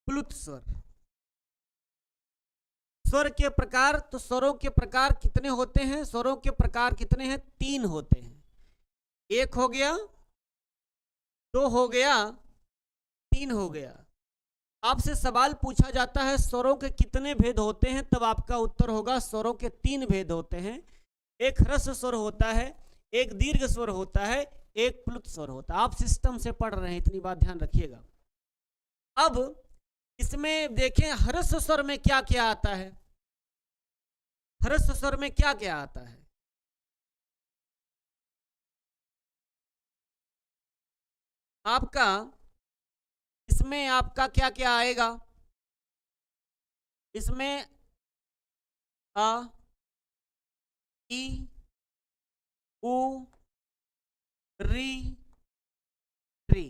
प्लुत स्वर। स्वर के प्रकार, तो स्वरों के प्रकार कितने होते हैं? स्वरों के प्रकार कितने हैं? 3 होते हैं। एक हो गया, 2 हो गया, 3 हो गया। आपसे सवाल पूछा जाता है स्वरों के कितने भेद होते हैं, तब आपका उत्तर होगा स्वरों के 3 भेद होते हैं। एक ह्रस्व स्वर होता है, एक दीर्घ स्वर होता है, एक प्लुत स्वर होता है। आप सिस्टम से पढ़ रहे हैं, इतनी बात ध्यान रखिएगा। अब इसमें देखें ह्रस्व स्वर में क्या क्या आता है। ह्रस्व स्वर में क्या क्या आता है? आपका इसमें आपका क्या क्या आएगा? इसमें अ, ई, उ, री, री,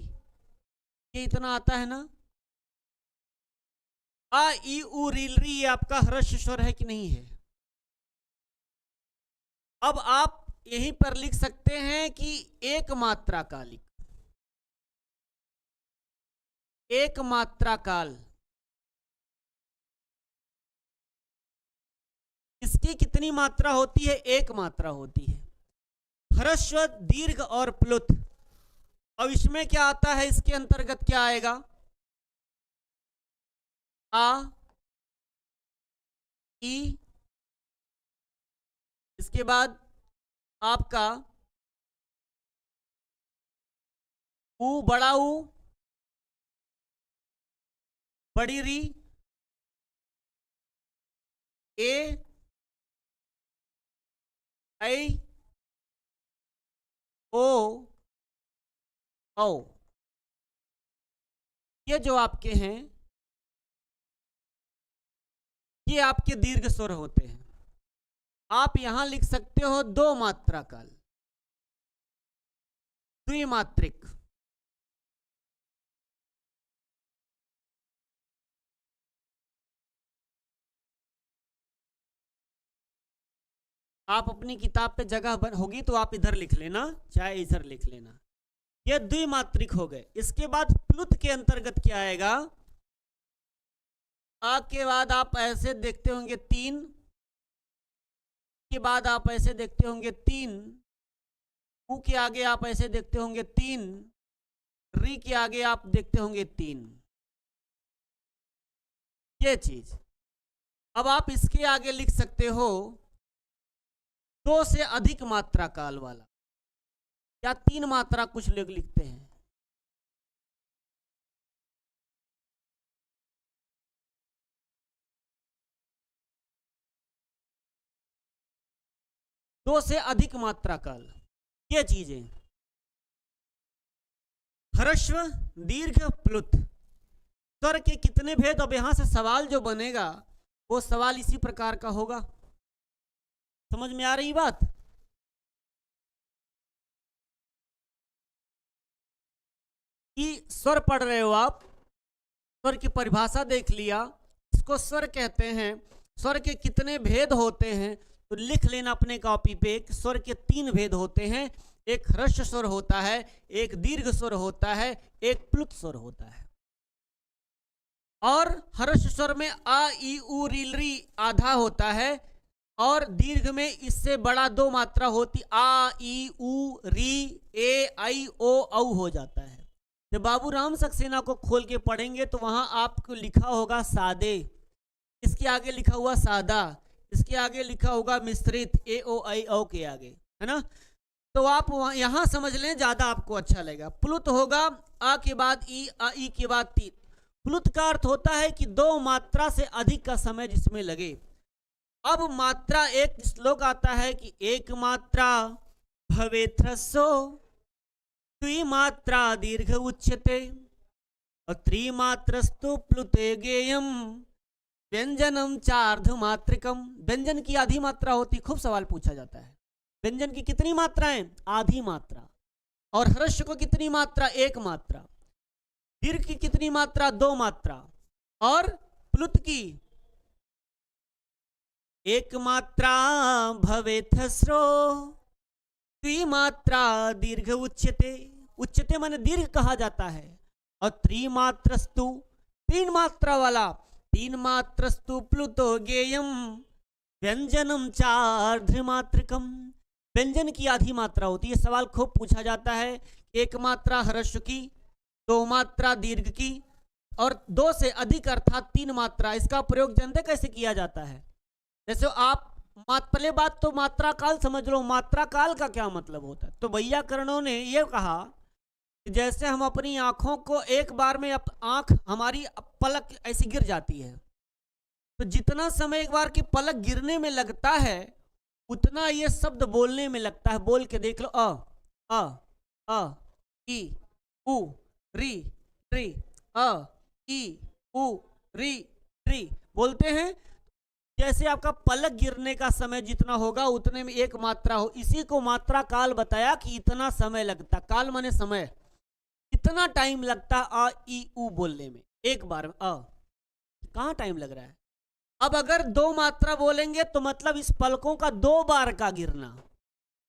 ये इतना आता है ना। आ, ई, उ, री, री, ये आपका ह्रस्व स्वर है कि नहीं है? अब आप यहीं पर लिख सकते हैं कि एक मात्रा कालिक, एक मात्रा काल, इसकी कितनी मात्रा होती है? एक मात्रा होती है। ह्रस्व, दीर्घ और प्लुत। अब इसमें क्या आता है? इसके अंतर्गत क्या आएगा? आ, ई, इसके बाद आपका ऊ, बड़ा ऊ, बड़ी री, ए, आई, ओ, औ। ये जो आपके हैं ये आपके दीर्घ स्वर होते हैं। आप यहां लिख सकते हो 2 मात्रा काल, द्विमात्रिक। आप अपनी किताब पे जगह होगी तो आप इधर लिख लेना, चाहे इधर लिख लेना। ये द्विमात्रिक हो गए। इसके बाद प्लुत के अंतर्गत क्या आएगा? आ के बाद आप ऐसे देखते होंगे 3, के बाद आप ऐसे देखते होंगे 3, ऊ के आगे आप ऐसे देखते होंगे 3, री के आगे आप देखते होंगे 3। ये चीज। अब आप इसके आगे लिख सकते हो 2 से अधिक मात्रा काल वाला, या 3 मात्रा कुछ लोग लिखते हैं। दो से अधिक मात्रा काल, ये चीजें। ह्रस्व, दीर्घ, प्लुत। स्वर के कितने भेद? अब यहां से सवाल जो बनेगा वो सवाल इसी प्रकार का होगा। समझ में आ रही बात? कि स्वर पढ़ रहे हो आप, स्वर की परिभाषा देख लिया, इसको स्वर कहते हैं। स्वर के कितने भेद होते हैं तो लिख लेना अपने कॉपी पे। स्वर के 3 भेद होते हैं। एक ह्रस्व स्वर होता है, एक दीर्घ स्वर होता है, एक प्लुत स्वर होता है। और ह्रस्व स्वर में आ, ई, उ, री, री आधा होता है, और दीर्घ में इससे बड़ा 2 मात्रा होती, आ, ई, उ, री, ए, आई, ओ, औ हो जाता है। जब बाबूराम सक्सेना को खोल के पढ़ेंगे तो वहां आपको लिखा होगा सादे, इसके आगे लिखा हुआ सादा, इसके आगे लिखा होगा मिश्रित, ए, ओ, आई, औ के आगे, है ना। तो आप यहां समझ लें, ज्यादा आपको अच्छा लगेगा। प्लुत होगा आ के बाद ई, आ, ई के बाद 3। प्लुत का अर्थ होता है कि 2 मात्रा से अधिक का समय जिसमें लगे। अब मात्रा, एक श्लोक आता है कि एक मात्रा भवेत् ह्रस्वो, द्विमात्रा दीर्घ उच्यते, और त्रिमात्रस्तु प्लुते गेयम, व्यंजनम चार्ध मात्रिकम, व्यंजन की आधी मात्रा होती, खूब सवाल पूछा जाता है। व्यंजन की कितनी मात्राएं? आधी मात्रा। और ह्रस्व को कितनी मात्रा? एक मात्रा। दीर्घ की कितनी मात्रा? दो मात्रा। और प्लुत की एक मात्रा भवेत ह्रस्रो द्विमात्रा दीर्घ उच्यते। उच्यते माने दीर्घ कहा जाता है। और त्रिमात्रस्तु तीन मात्रा वाला, तीन मात्रस्तु प्लुतो गेयम व्यंजनम चार्ध्मात्रिकम, व्यंजन की आधी मात्रा होती है। सवाल खूब पूछा जाता है। एक मात्रा ह्रस्व की, दो मात्रा दीर्घ की, और दो से अधिक अर्थात तीन मात्रा। इसका प्रयोग जानते कैसे किया जाता है? जैसे आप पहले बात तो मात्रा काल समझ लो। मात्रा काल का क्या मतलब होता है? तो वैयाकरणों ने यह कहा कि जैसे हम अपनी आंखों को एक बार में आंख हमारी पलक ऐसी गिर जाती है, तो जितना समय एक बार की पलक गिरने में लगता है उतना ये शब्द बोलने में लगता है। बोल के देख लो, अ ई उ री ट्री, अ ई उ री ट्री बोलते हैं। जैसे आपका पलक गिरने का समय जितना होगा उतने में एक मात्रा हो, इसी को मात्रा काल बताया कि इतना समय लगता। काल माने समय, कितना टाइम लगता अ ई उ बोलने में एक बार में। कहाँ टाइम लग रहा है? अब अगर दो मात्रा बोलेंगे तो मतलब इस पलकों का दो बार का गिरना,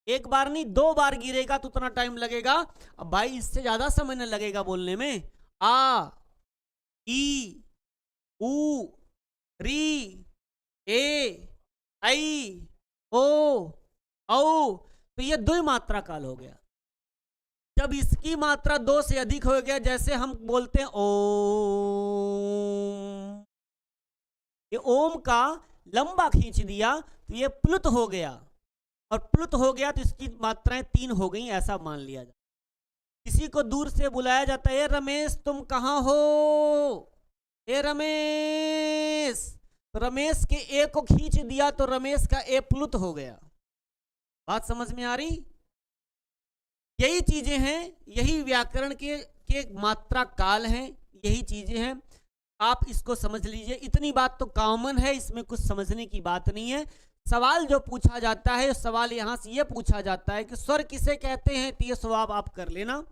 एक बार नहीं दो बार गिरेगा तो उतना टाइम लगेगा। अब भाई इससे ज्यादा समय न लगेगा बोलने में। आ ई उ री ए आई ओ औ, तो ये दो मात्रा काल हो गया। जब इसकी मात्रा दो से अधिक हो गया, जैसे हम बोलते हैं ओम, ये ओम का लंबा खींच दिया तो ये प्लुत हो गया। और प्लुत हो गया तो इसकी मात्राएं तीन हो गई, ऐसा मान लिया जाए। किसी को दूर से बुलाया जाता है, रमेश तुम कहां हो, ए रमेश। तो रमेश के ए को खींच दिया तो रमेश का ए प्लुत हो गया। बात समझ में आ रही? यही चीजें हैं, यही व्याकरण के मात्रा काल हैं, यही चीजें हैं। आप इसको समझ लीजिए। इतनी बात तो कॉमन है, इसमें कुछ समझने की बात नहीं है। सवाल जो पूछा जाता है, सवाल यहां से यह पूछा जाता है कि स्वर किसे कहते हैं, तो ये सवाल आप कर लेना।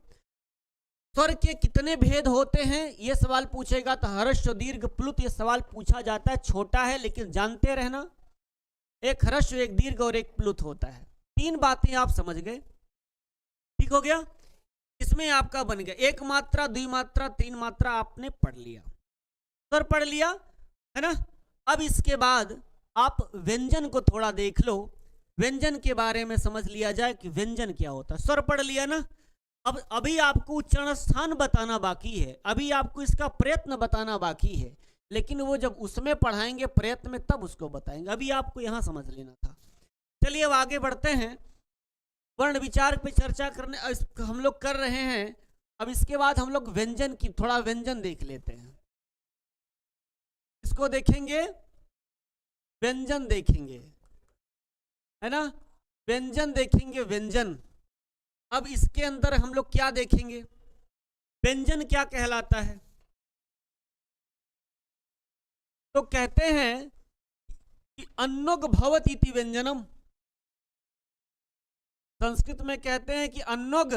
स्वर के कितने भेद होते हैं ये सवाल पूछेगा, तो ह्रस्व दीर्घ प्लुत ये सवाल पूछा जाता है। छोटा है लेकिन जानते रहना, एक ह्रस्व एक दीर्घ और एक प्लुत होता है। तीन बातें आप समझ गए, ठीक हो गया। इसमें आपका बन गया एक मात्रा, द्विमात्रा, तीन मात्रा आपने पढ़ लिया, स्वर पढ़ लिया, है ना। अब इसके बाद आप व्यंजन को थोड़ा देख लो, व्यंजन के बारे में समझ लिया जाए कि व्यंजन क्या होता है। स्वर पढ़ लिया ना। अब अभी आपको उच्चारण स्थान बताना बाकी है, अभी आपको इसका प्रयत्न बताना बाकी है, लेकिन वो जब उसमें पढ़ाएंगे प्रयत्न में तब उसको बताएंगे। अभी आपको यहां समझ लेना था। चलिए अब आगे बढ़ते हैं। वर्ण विचार पे चर्चा करने हम लोग कर रहे हैं। अब इसके बाद हम लोग व्यंजन की थोड़ा व्यंजन देख लेते हैं। इसको देखेंगे, व्यंजन देखेंगे, है ना। व्यंजन देखेंगे, व्यंजन। अब इसके अंदर हम लोग क्या देखेंगे, व्यंजन क्या कहलाता है। तो कहते हैं कि अन्नोग भवति इति व्यंजनम। संस्कृत में कहते हैं कि अन्नोग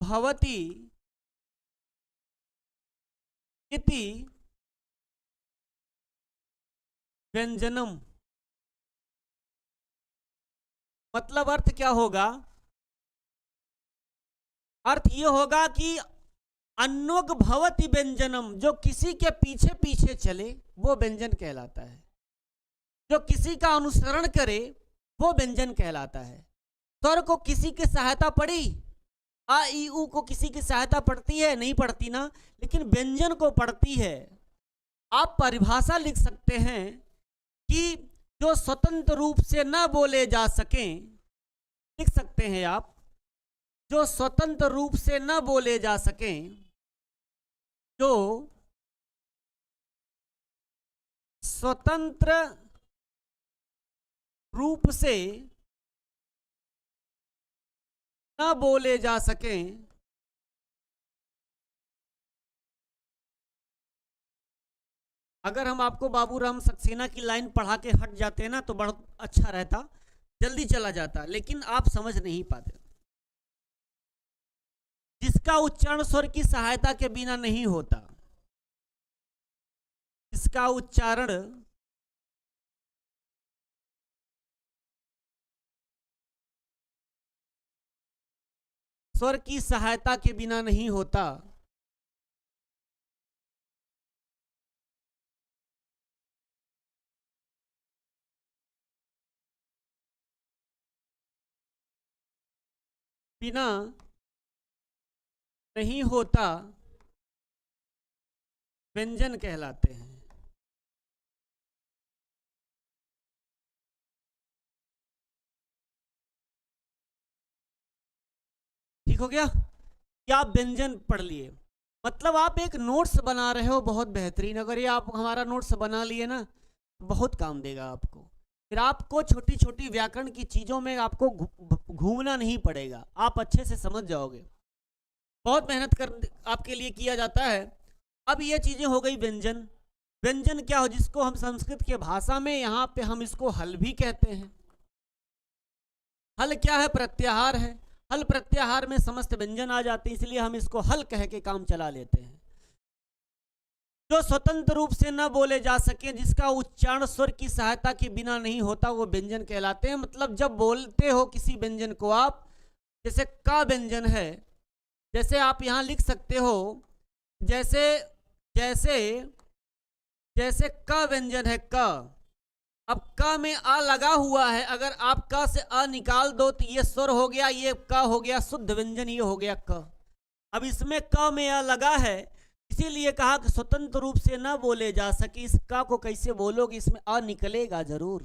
भवति इति व्यंजनम। मतलब अर्थ क्या होगा? अर्थ ये होगा कि अन्नोग भवति व्यंजनम, जो किसी के पीछे पीछे चले वो व्यंजन कहलाता है, जो किसी का अनुसरण करे वो व्यंजन कहलाता है। स्वर को किसी की सहायता पड़ी, आ ई उ को किसी की सहायता पड़ती है? नहीं पड़ती ना, लेकिन व्यंजन को पड़ती है। आप परिभाषा लिख सकते हैं कि जो स्वतंत्र रूप से न बोले जा सकें, लिख सकते हैं आप, जो स्वतंत्र रूप से न बोले जा सकें, जो स्वतंत्र रूप से न बोले जा सकें अगर हम आपको बाबूराम सक्सेना की लाइन पढ़ा के हट जाते हैं ना तो बहुत अच्छा रहता, जल्दी चला जाता, लेकिन आप समझ नहीं पाते। जिसका उच्चारण स्वर की सहायता के बिना नहीं होता, इसका उच्चारण स्वर की सहायता के बिना नहीं होता, बिना नहीं होता, व्यंजन कहलाते हैं। ठीक हो गया? क्या आप व्यंजन पढ़ लिए? मतलब आप एक नोट्स बना रहे हो बहुत बेहतरीन। अगर ये आप हमारा नोट्स बना लिए ना, बहुत काम देगा आपको। फिर आपको छोटी छोटी व्याकरण की चीजों में आपको घूमना नहीं पड़ेगा, आप अच्छे से समझ जाओगे। बहुत मेहनत कर आपके लिए किया जाता है। अब ये चीजें हो गई व्यंजन। व्यंजन क्या हो, जिसको हम संस्कृत के भाषा में यहाँ पे हम इसको हल भी कहते हैं। हल क्या है? प्रत्याहार है। हल प्रत्याहार में समस्त व्यंजन आ जाते हैं, इसलिए हम इसको हल कह के काम चला लेते हैं। जो स्वतंत्र रूप से न बोले जा सके, जिसका उच्चारण स्वर की सहायता के बिना नहीं होता, वो व्यंजन कहलाते हैं। मतलब जब बोलते हो किसी व्यंजन को आप, जैसे का व्यंजन है, जैसे आप यहां लिख सकते हो, जैसे जैसे जैसे का व्यंजन है का। अब का में आ लगा हुआ है, अगर आप का से आ निकाल दो तो ये स्वर हो गया, ये का हो गया, शुद्ध व्यंजन ये हो गया क। अब इसमें का में आ लगा है, इसीलिए कहा कि स्वतंत्र रूप से ना बोले जा सके। इस का को कैसे बोलोगे? इसमें आ निकलेगा जरूर,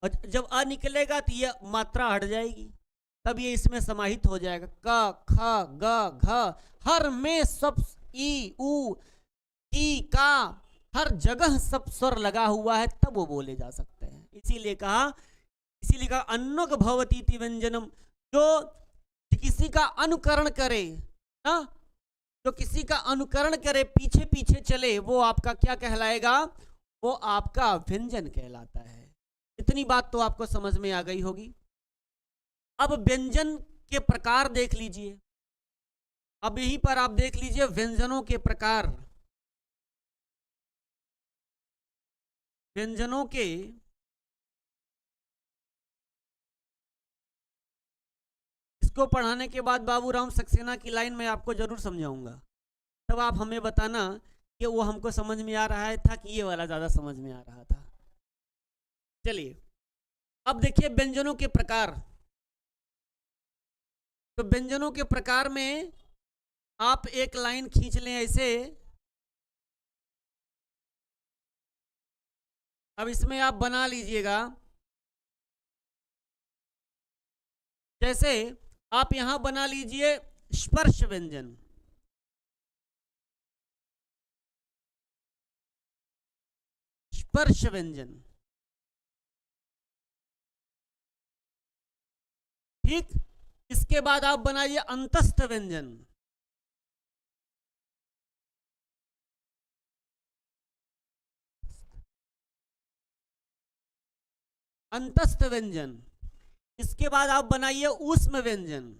और जब आ निकलेगा तो ये मात्रा हट जाएगी, तब ये इसमें समाहित हो जाएगा। क ख ग घ, हर में सब ई उ ई का, हर जगह सब स्वर लगा हुआ है, तब वो बोले जा सकते हैं। इसीलिए कहा अन्नक भवती व्यंजनम। जो किसी का अनुकरण करे ना, जो किसी का अनुकरण करे, पीछे पीछे चले, वो आपका क्या कहलाएगा? वो आपका व्यंजन कहलाता है। इतनी बात तो आपको समझ में आ गई होगी। अब व्यंजन के प्रकार देख लीजिए। अब यहीं पर आप देख लीजिए व्यंजनों के प्रकार। व्यंजनों के इसको पढ़ाने के बाद बाबूराम सक्सेना की लाइन में आपको जरूर समझाऊंगा, तब आप हमें बताना कि वो हमको समझ में आ रहा है था कि ये वाला ज्यादा समझ में आ रहा था। चलिए अब देखिए व्यंजनों के प्रकार। तो व्यंजनों के प्रकार में आप एक लाइन खींच लें ऐसे। अब इसमें आप बना लीजिएगा, जैसे आप यहां बना लीजिए स्पर्श व्यंजन। स्पर्श व्यंजन, ठीक। इसके बाद आप बनाइए अंतस्थ व्यंजन। अंतस्थ व्यंजन। इसके बाद आप बनाइए ऊष्म व्यंजन।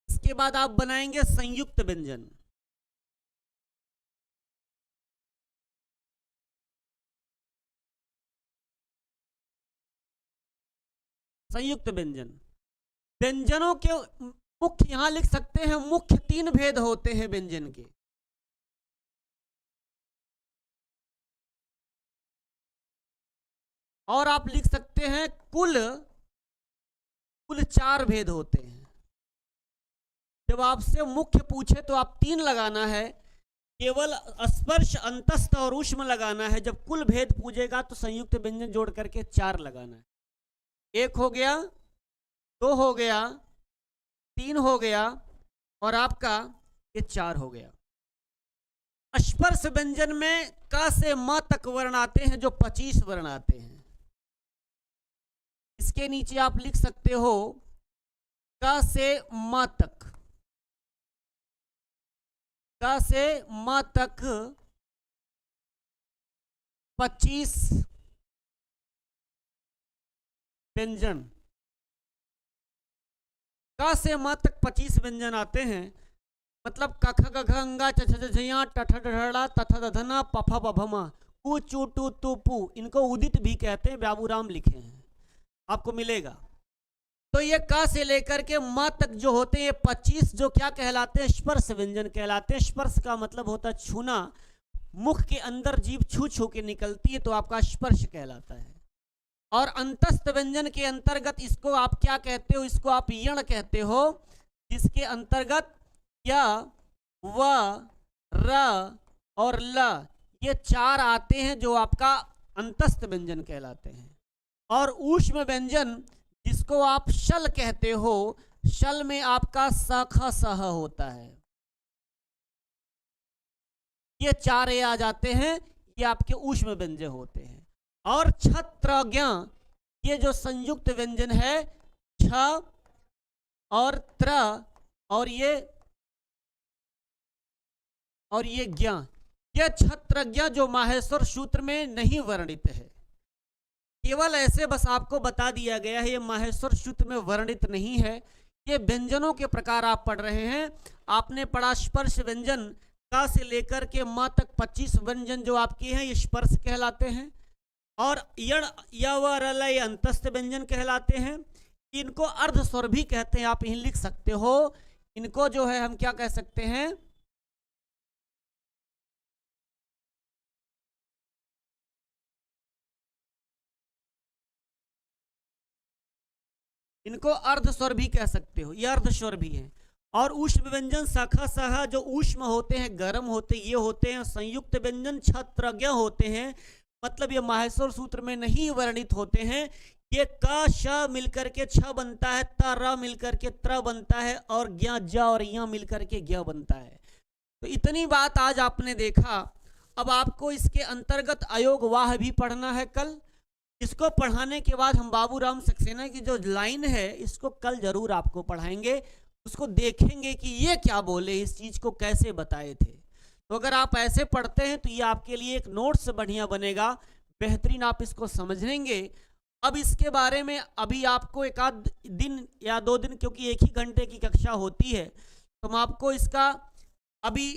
इसके बाद आप बनाएंगे संयुक्त व्यंजन। संयुक्त व्यंजन। व्यंजनों के मुख्य यहां लिख सकते हैं, मुख्य 3 भेद होते हैं व्यंजन के। और आप लिख सकते हैं कुल 4 भेद होते हैं। जब आपसे मुख्य पूछे तो आप 3 लगाना है, केवल स्पर्श, अंतस्थ और ऊष्म लगाना है। जब कुल भेद पूछेगा तो संयुक्त व्यंजन जोड़ करके 4 लगाना है। 1 हो गया, 2 हो गया, 3 हो गया, और आपका ये 4 हो गया। स्पर्श व्यंजन में क से म तक वर्ण आते हैं, जो 25 वर्ण आते हैं। इसके नीचे आप लिख सकते हो क से म तक, क से म तक 25 व्यंजन, क से म तक 25 व्यंजन आते हैं। मतलब कख गघ अंगा च छ झ ठ ठ ढ तथ दधना पफ बभमा कु चू टू तू पू, इनको उदित भी कहते हैं, बाबूराम लिखे हैं, आपको मिलेगा। तो ये क से लेकर के म तक जो होते हैं 25 जो क्या कहलाते हैं, स्पर्श व्यंजन कहलाते हैं। स्पर्श का मतलब होता है छूना, मुख के अंदर जीभ छू छू के निकलती है तो आपका स्पर्श कहलाता है। और अंतस्थ व्यंजन के अंतर्गत इसको आप क्या कहते हो, इसको आप यण कहते हो, जिसके अंतर्गत य व र और ल ये 4 आते हैं जो आपका अंतस्थ व्यंजन कहलाते हैं। और ऊष्म व्यंजन जिसको आप शल कहते हो, शल में आपका स ख सह होता है, ये 4 आ जाते हैं, ये आपके ऊष्म व्यंजन होते हैं। और छत्र ज्ञ ये जो संयुक्त व्यंजन है, छ और त्र और ये ज्ञ, ये छत्रज्ञ जो माहेश्वर सूत्र में नहीं वर्णित है, केवल ऐसे बस आपको बता दिया गया है, ये माहेश्वर सूत्र में वर्णित नहीं है। ये व्यंजनों के प्रकार आप पढ़ रहे हैं। आपने पढ़ा स्पर्श व्यंजन, का से लेकर के म तक 25 व्यंजन जो आपके हैं ये स्पर्श कहलाते हैं। और यण य व र ल ये अंतस्थ व्यंजन कहलाते हैं। इनको अर्ध स्वर भी कहते हैं, आप यहीं लिख सकते हो। इनको जो है हम क्या कह सकते हैं, इनको अर्ध स्वर भी कह सकते हो, ये अर्ध स्वर भी है। और ऊष्म व्यंजन सखा सह जो ऊष्म होते हैं, गर्म होते, ये होते हैं। संयुक्त व्यंजन छत्रज्ञ होते हैं, मतलब ये माहेश्वर सूत्र में नहीं वर्णित होते हैं। ये क श मिलकर के छ बनता है, त र मिलकर के त्र बनता है, और ज्ञ ज और य मिलकर के ज्ञ बनता है। तो इतनी बात आज आपने देखा। अब आपको इसके अंतर्गत अयोग वाह भी पढ़ना है कल। इसको पढ़ाने के बाद हम बाबूराम सक्सेना की जो लाइन है इसको कल जरूर आपको पढ़ाएंगे, उसको देखेंगे कि ये क्या बोले, इस चीज को कैसे बताए थे। तो अगर आप ऐसे पढ़ते हैं तो ये आपके लिए एक नोट्स बढ़िया बनेगा, बेहतरीन आप इसको समझेंगे। अब इसके बारे में अभी आपको एक आध दिन या 2 दिन, क्योंकि 1 ही घंटे की कक्षा होती है, तो हम आपको इसका अभी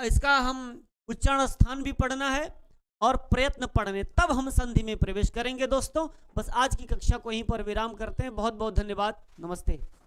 इसका हम उच्चारण स्थान भी पढ़ना है और प्रयत्न पढ़ने, तब हम संधि में प्रवेश करेंगे। दोस्तों बस आज की कक्षा को यहीं पर विराम करते हैं। बहुत बहुत धन्यवाद, नमस्ते।